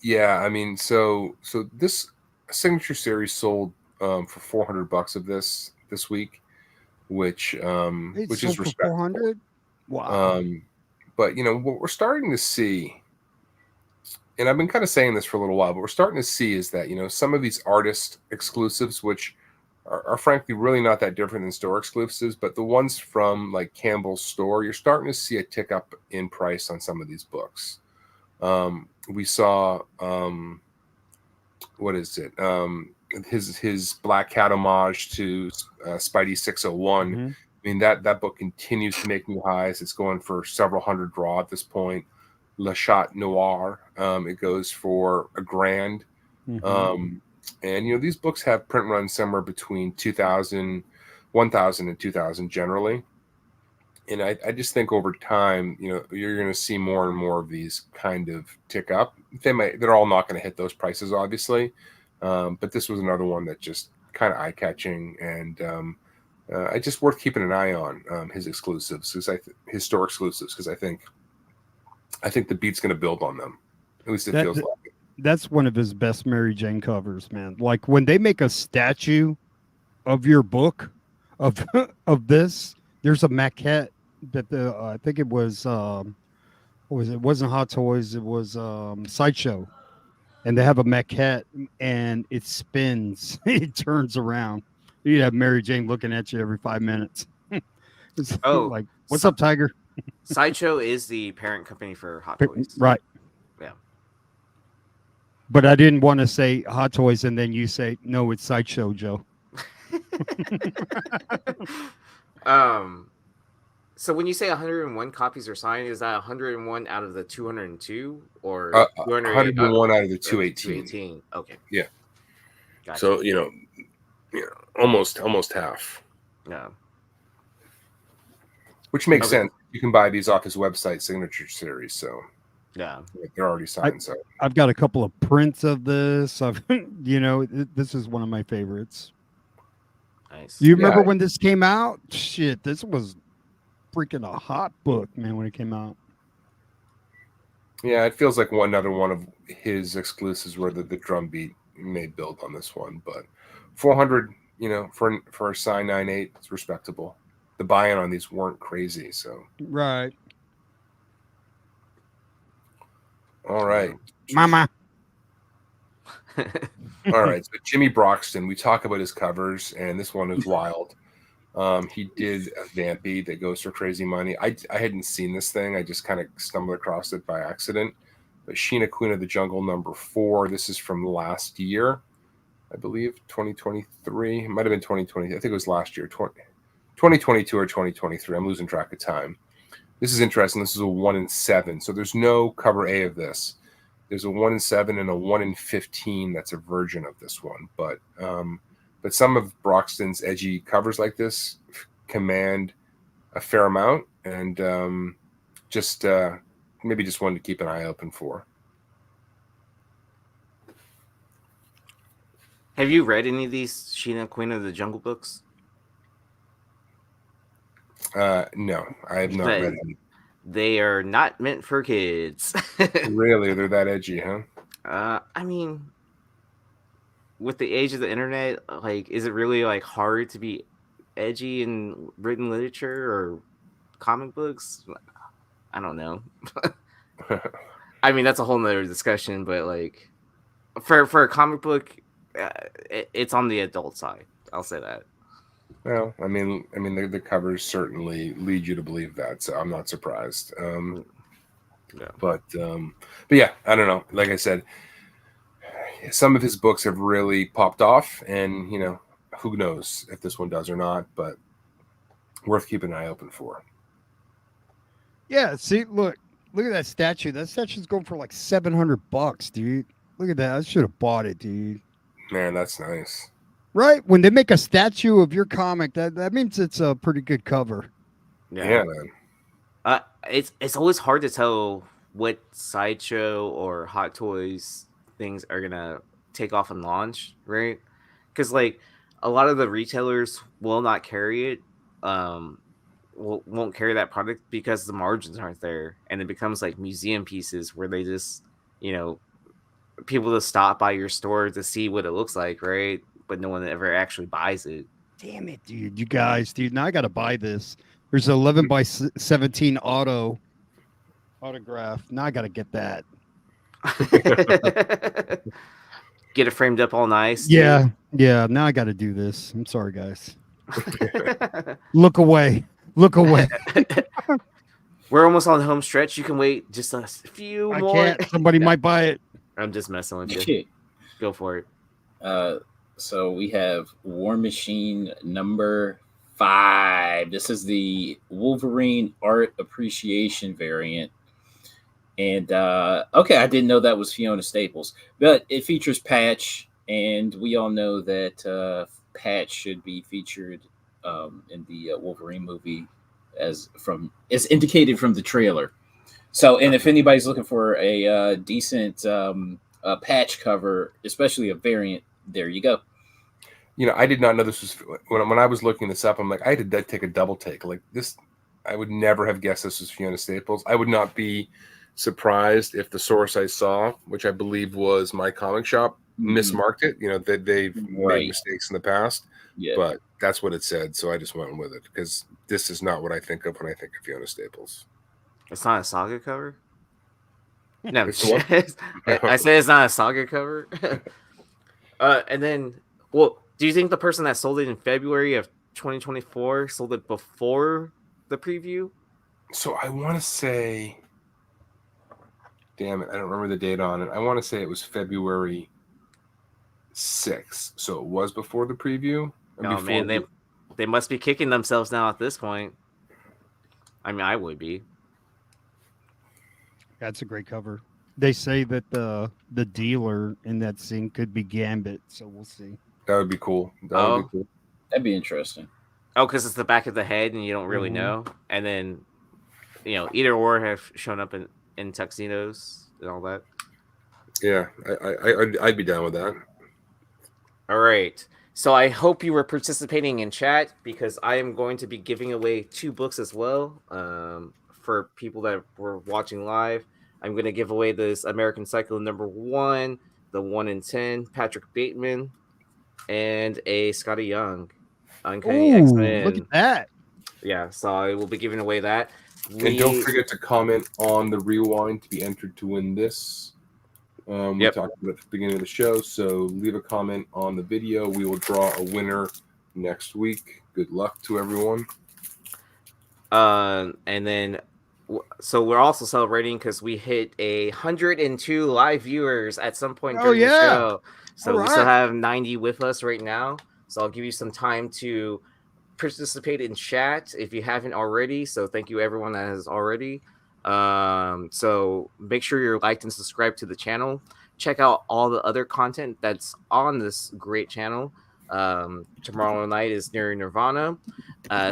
Yeah. I mean, so this signature series sold for $400 of this week, which is respectable. 400. Wow. But what we're starting to see, and I've been kind of saying this for a little while, but we're starting to see is that some of these artist exclusives, which are frankly really not that different than store exclusives, but the ones from like Campbell's store, you're starting to see a tick up in price on some of these books. We saw what is it? His Black Cat homage to Spidey 601. Mm-hmm. I mean, that book continues to make new highs. It's going for several hundred raw at this point. Le Chat Noir, it goes for $1,000. Mm-hmm. And these books have print runs somewhere between 1,000 and 2,000 generally. And I just think over time, you're going to see more and more of these kind of tick up. They're all not going to hit those prices, obviously. But this was another one that just kind of eye-catching, and I just worth keeping an eye on his exclusives, his store exclusives, because I think the beat's going to build on them. At least it feels like it. That's one of his best Mary Jane covers, man. Like when they make a statue of your book of this, there's a maquette that I think it was what was it? It wasn't Hot Toys, it was Sideshow. And they have a maquette and it spins, it turns around. You'd have Mary Jane looking at you every 5 minutes. It's like, what's up, Tiger? Sideshow is the parent company for Hot Toys. Right. Yeah. But I didn't want to say Hot Toys and then you say, no, it's Sideshow, Joe. So when you say 101 copies are signed, is that 101 out of the 202 or 101 out of the 218? Okay. Yeah. Gotcha. So almost half. Yeah. which makes Okay. sense. You can buy these off his website, Signature Series, so Yeah. they're already signed. So I've got a couple of prints of this. This is one of my favorites. Nice. You remember Yeah. when this came out? Shit, this was freaking a hot book, man, when it came out. Yeah, it feels like another one of his exclusives where the drum beat may build on this one, but 400, for a signed 9.8, it's respectable. The buy-in on these weren't crazy, so Right. all right. Mama. All right, so Jimmy Broxton, we talk about his covers, and this one is wild. He did a Vampy that goes for crazy money. I hadn't seen this thing. I just kind of stumbled across it by accident. But Sheena, Queen of the Jungle, #4. This is from last year, I believe, 2023. It might have been 2020. I think it was last year, 2022 or 2023. I'm losing track of time. This is interesting. This is a 1 in 7. So there's no cover A of this. There's a 1 in 7 and a 1 in 15 that's a version of this one. But some of Broxton's edgy covers like this command a fair amount, and maybe just one to keep an eye open for. Have you read any of these Sheena Queen of the Jungle books? No, I have not read any. They are not meant for kids. Really? They're that edgy, huh? I mean, with the age of the internet, like, is it really like hard to be edgy in written literature or comic books? I don't know. I mean, that's a whole nother discussion, but like, for a comic book, it's on the adult side. I'll say that. Well, I mean, the covers certainly lead you to believe that, so I'm not surprised. Yeah. But yeah, I don't know. Like I said, some of his books have really popped off, and who knows if this one does or not. But worth keeping an eye open for. Yeah, see, look at that statue. That statue's going for like $700, dude. Look at that. I should have bought it, dude. Man, that's nice. Right? When they make a statue of your comic, that means it's a pretty good cover. Yeah, man. It's always hard to tell what Sideshow or Hot Toys things are gonna take off and launch, right? Because like a lot of the retailers will not carry it, won't carry that product because the margins aren't there, and it becomes like museum pieces where they just, people just stop by your store to see what it looks like, right? But no one ever actually buys it. Damn it, dude! You guys, dude. Now I got to buy this. There's an 11 by 17 autograph. Now I got to get that. Get it framed up all nice. Yeah. Now I got to do this. I'm sorry, guys. Look away. We're almost on the home stretch. You can wait just a few I more. can't. Somebody might buy it. I'm just messing with you. Go for it. So we have War Machine #5. This is the Wolverine Art Appreciation variant. And okay, I didn't know that was Fiona Staples, but it features Patch, and we all know that Patch should be featured in the Wolverine movie as indicated from the trailer. So, and if anybody's looking for a decent Patch cover, especially a variant, there you go. I did not know this was when I was looking this up. I'm like, I had to take a double take. Like this, I would never have guessed this was Fiona Staples. I would not be surprised if the source I saw, which I believe was My Comic Shop, mismarked it. That they've made mistakes in the past. Yeah. But that's what it said, so I just went with it because this is not what I think of when I think of Fiona Staples. It's not a Saga cover? No, I said it's not a Saga cover. And then, well, do you think the person that sold it in February of 2024 sold it before the preview? So I want to say, damn it, I don't remember the date on it. I want to say it was February 6th. So it was before the preview. Oh man, they must be kicking themselves now at this point. I mean, I would be. That's a great cover. They say that the dealer in that scene could be Gambit, so we'll see. That would be cool. That'd be cool. That'd be interesting. Oh, because it's the back of the head and you don't really know. And then, either or have shown up in tuxedos and all that. Yeah, I'd be down with that. All right. So I hope you were participating in chat because I am going to be giving away 2 books as well. For people that were watching live, I'm going to give away this American Psycho #1, the 1 in 10, Patrick Bateman, and a Scotty Young. Uncanny Ooh, X-Men. look at that. Yeah, so I will be giving away that. And don't forget to comment on the rewind to be entered to win this. We talked about it at the beginning of the show, so leave a comment on the video. We will draw a winner next week. Good luck to everyone. And then, so we're also celebrating because we hit 102 live viewers at some point during the show. So we still have 90 with us right now. So I'll give you some time to participate in chat if you haven't already. So thank you everyone that has already. So make sure you're liked and subscribed to the channel. Check out all the other content that's on this great channel. Tomorrow night is Nearing Nerdvana.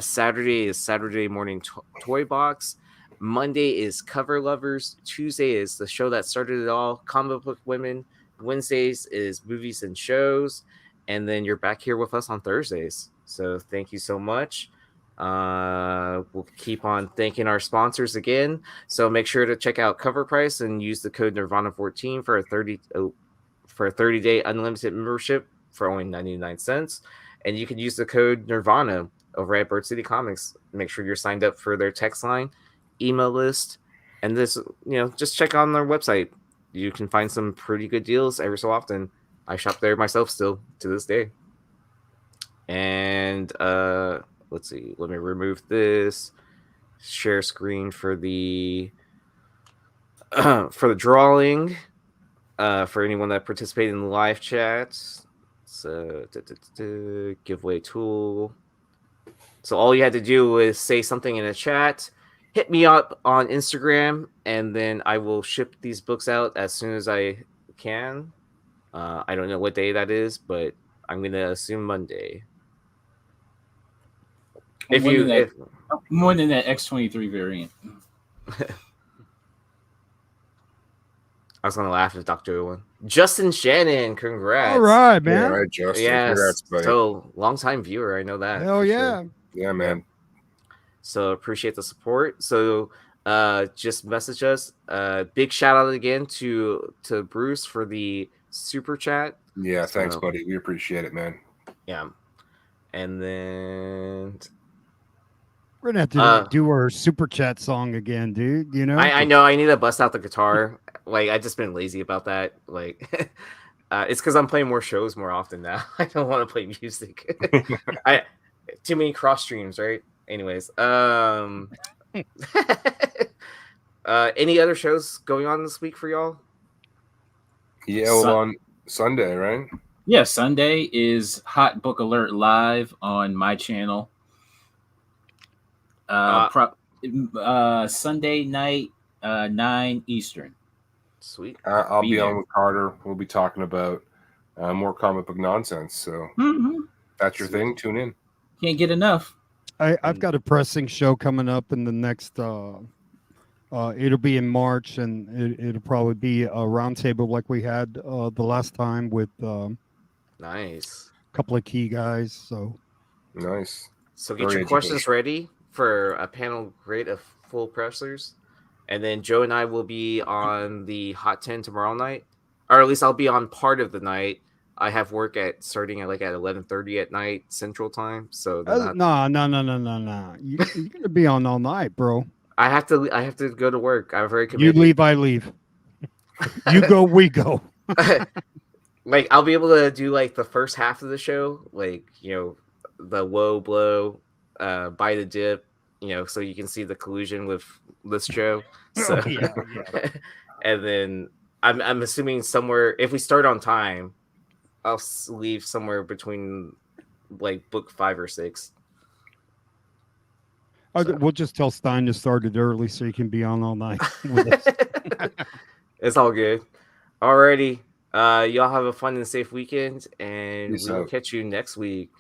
Saturday is Saturday Morning Toy Box. Monday is Cover Lovers. Tuesday is the show that started it all, Comic Book Women. Wednesdays is Movies and Shows. And then you're back here with us on Thursdays. So thank you so much. We'll keep on thanking our sponsors again. So make sure to check out Cover Price and use the code Nerdvana14 for a 30-day unlimited membership for only 99 cents. And you can use the code Nerdvana over at Bird City Comics. Make sure you're signed up for their text line, email list, and this, just check on their website. You can find some pretty good deals every so often. I shop there myself still to this day. And let's see. Let me remove this. Share screen for the drawing. For anyone that participated in the live chat. So giveaway tool. So all you had to do was say something in the chat. Hit me up on Instagram, and then I will ship these books out as soon as I can. I don't know what day that is, but I'm gonna assume Monday. More than that X-23 variant. I was gonna laugh if Dr. won. Justin Shannon, congrats! All right, man. Yeah, right, Justin. Yes. Congrats, buddy. So long time viewer, I know that. Hell yeah. Sure. Yeah, man. So appreciate the support. So just message us. Big shout out again to Bruce for the super chat. Yeah, thanks, buddy. We appreciate it, man. Yeah. And then we're gonna have to do our super chat song again, dude. I know I need to bust out the guitar. Like I just been lazy about that. Like it's because I'm playing more shows more often now. I don't want to play music. Too many cross streams, right? Anyways, any other shows going on this week for y'all? Yeah, well, on Sunday, right? Yeah, Sunday is Hot Book Alert live on my channel. Sunday night, 9 Eastern. Sweet. I'll be on with Carter. We'll be talking about more comic book nonsense. So that's your thing. Tune in. Can't get enough. I've got a pressing show coming up in the next. It'll be in March, and it'll probably be a roundtable like we had the last time with nice a couple of key guys. So nice. So get your questions ready for a panel grade of full pressers, and then Joe and I will be on the Hot 10 tomorrow night, or at least I'll be on part of the night. I have work starting at 11:30 at night Central Time. So no. You're gonna be on all night, bro. I have to go to work. I'm very committed. You leave, I leave. You go, we go. Like I'll be able to do like the first half of the show, like the low blow, buy the dip, so you can see the collusion with this show. So yeah. And then I'm assuming somewhere if we start on time, I'll leave somewhere between like book 5 or 6. We'll just tell Stein to start it early so you can be on all night with us. It's all good. Alrighty. Y'all have a fun and safe weekend, and we'll catch you next week.